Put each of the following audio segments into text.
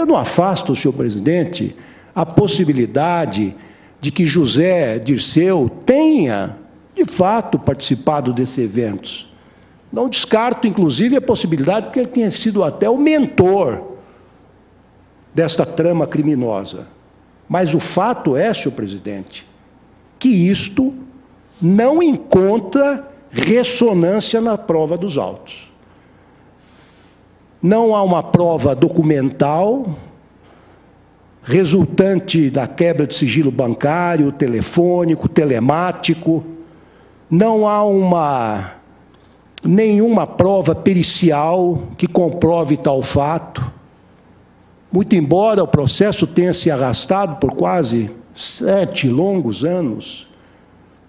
Eu não afasto, senhor presidente, a possibilidade de que José Dirceu tenha, de fato, participado desses eventos. Não descarto, inclusive, a possibilidade de que ele tenha sido até o mentor desta trama criminosa. Mas o fato é, senhor presidente, que isto não encontra ressonância na prova dos autos. Não há uma prova documental resultante da quebra de sigilo bancário, telefônico, telemático. Não há nenhuma prova pericial que comprove tal fato. Muito embora o processo tenha se arrastado por quase 7 longos anos,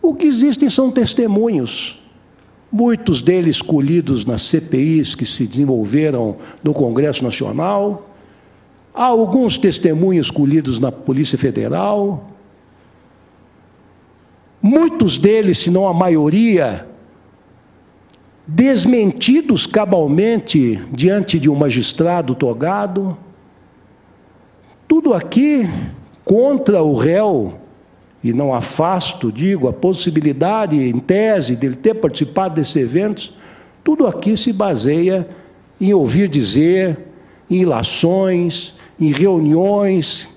o que existem são testemunhos, muitos deles colhidos nas CPIs que se desenvolveram no Congresso Nacional, há alguns testemunhos colhidos na Polícia Federal, muitos deles, se não a maioria, desmentidos cabalmente diante de um magistrado togado. Tudo aqui contra o réu, e não afasto, digo, a possibilidade, em tese, dele ter participado desses eventos, tudo aqui se baseia em ouvir dizer, em ilações, em reuniões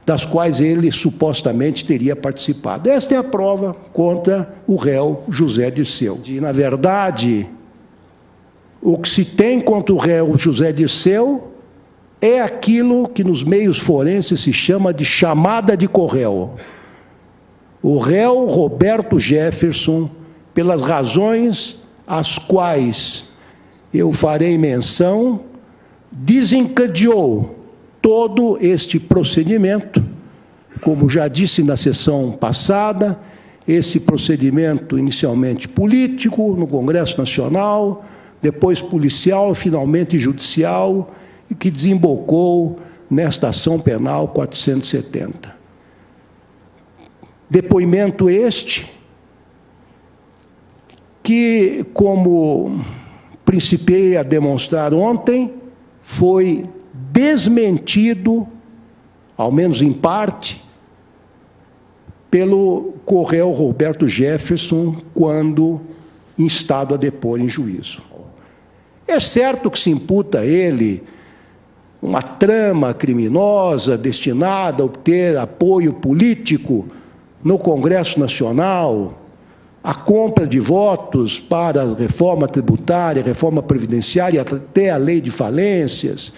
das quais ele supostamente teria participado. Esta é a prova contra o réu José Dirceu. E, na verdade, o que se tem contra o réu José Dirceu é aquilo que nos meios forenses se chama de chamada de corréu. O réu Roberto Jefferson, pelas razões às quais eu farei menção, desencadeou todo este procedimento, como já disse na sessão passada, esse procedimento inicialmente político no Congresso Nacional, depois policial, finalmente judicial, e que desembocou nesta ação penal 470. Depoimento este que, como principiei a demonstrar ontem, foi desmentido, ao menos em parte, pelo corréu Roberto Jefferson, quando instado a depor em juízo. É certo que se imputa a ele uma trama criminosa destinada a obter apoio político no Congresso Nacional, a compra de votos para a reforma tributária, reforma previdenciária, até a lei de falências,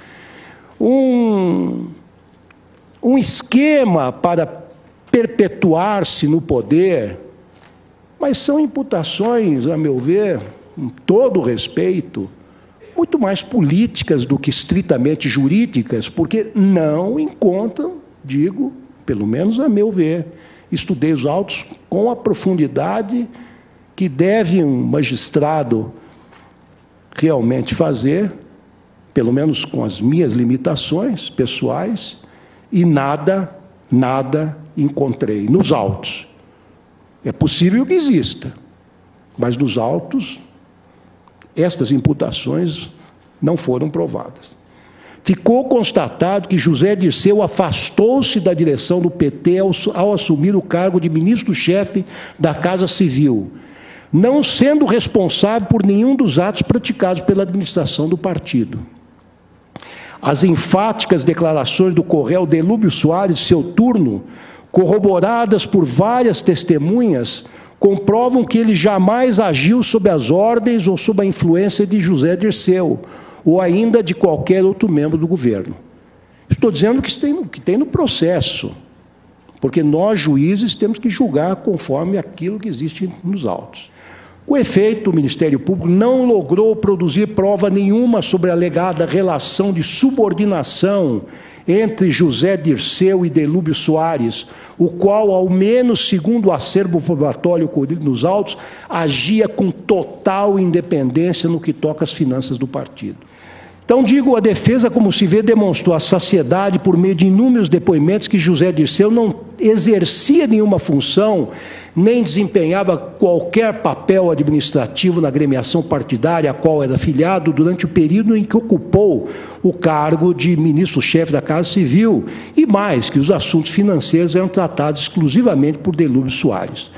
um esquema para perpetuar-se no poder, mas são imputações, a meu ver, com todo respeito, muito mais políticas do que estritamente jurídicas, porque não encontram, digo, pelo menos a meu ver, estudei os autos com a profundidade que deve um magistrado realmente fazer, pelo menos com as minhas limitações pessoais, e nada encontrei nos autos. É possível que exista, mas nos autos estas imputações não foram provadas. Ficou constatado que José Dirceu afastou-se da direção do PT ao assumir o cargo de ministro-chefe da Casa Civil, não sendo responsável por nenhum dos atos praticados pela administração do partido. As enfáticas declarações do corréu Delúbio Soares, seu turno, corroboradas por várias testemunhas, comprovam que ele jamais agiu sob as ordens ou sob a influência de José Dirceu, ou ainda de qualquer outro membro do governo. Estou dizendo que tem no processo, porque nós, juízes, temos que julgar conforme aquilo que existe nos autos. Com efeito, o Ministério Público não logrou produzir prova nenhuma sobre a alegada relação de subordinação entre José Dirceu e Delúbio Soares, o qual, ao menos segundo o acervo probatório colhido nos autos, agia com total independência no que toca às finanças do partido. Então, digo, a defesa, como se vê, demonstrou a saciedade por meio de inúmeros depoimentos que José Dirceu não exercia nenhuma função, nem desempenhava qualquer papel administrativo na agremiação partidária a qual era afiliado durante o período em que ocupou o cargo de ministro-chefe da Casa Civil, e mais, que os assuntos financeiros eram tratados exclusivamente por Delúbio Soares.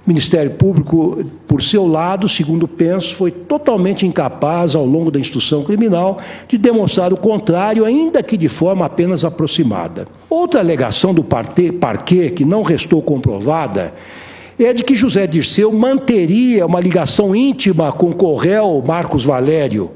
O Ministério Público, por seu lado, segundo penso, foi totalmente incapaz, ao longo da instrução criminal, de demonstrar o contrário, ainda que de forma apenas aproximada. Outra alegação do parquê, que não restou comprovada, é de que José Dirceu manteria uma ligação íntima com o Corréu Marcos Valério.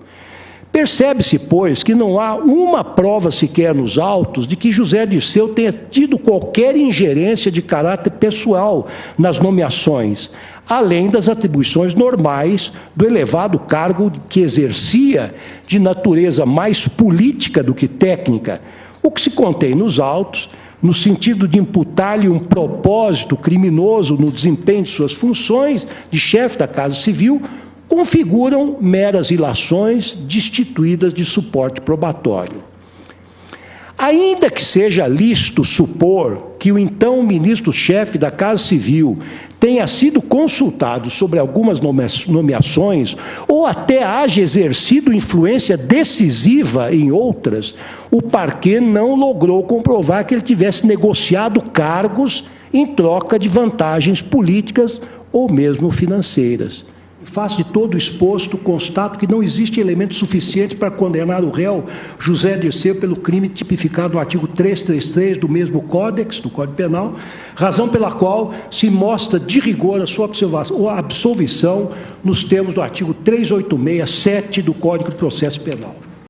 Percebe-se, pois, que não há uma prova sequer nos autos de que José Dirceu tenha tido qualquer ingerência de caráter pessoal nas nomeações, além das atribuições normais do elevado cargo que exercia, de natureza mais política do que técnica, o que se contém nos autos, no sentido de imputar-lhe um propósito criminoso no desempenho de suas funções de chefe da Casa Civil, configuram meras ilações destituídas de suporte probatório. Ainda que seja lícito supor que o então ministro-chefe da Casa Civil tenha sido consultado sobre algumas nomeações ou até haja exercido influência decisiva em outras, o parquê não logrou comprovar que ele tivesse negociado cargos em troca de vantagens políticas ou mesmo financeiras. Em face de todo o exposto, constato que não existe elemento suficiente para condenar o réu José Dirceu pelo crime tipificado no artigo 333 do mesmo Códex, do Código Penal, razão pela qual se mostra de rigor a sua absolvição nos termos do artigo 386, 7 do Código de Processo Penal.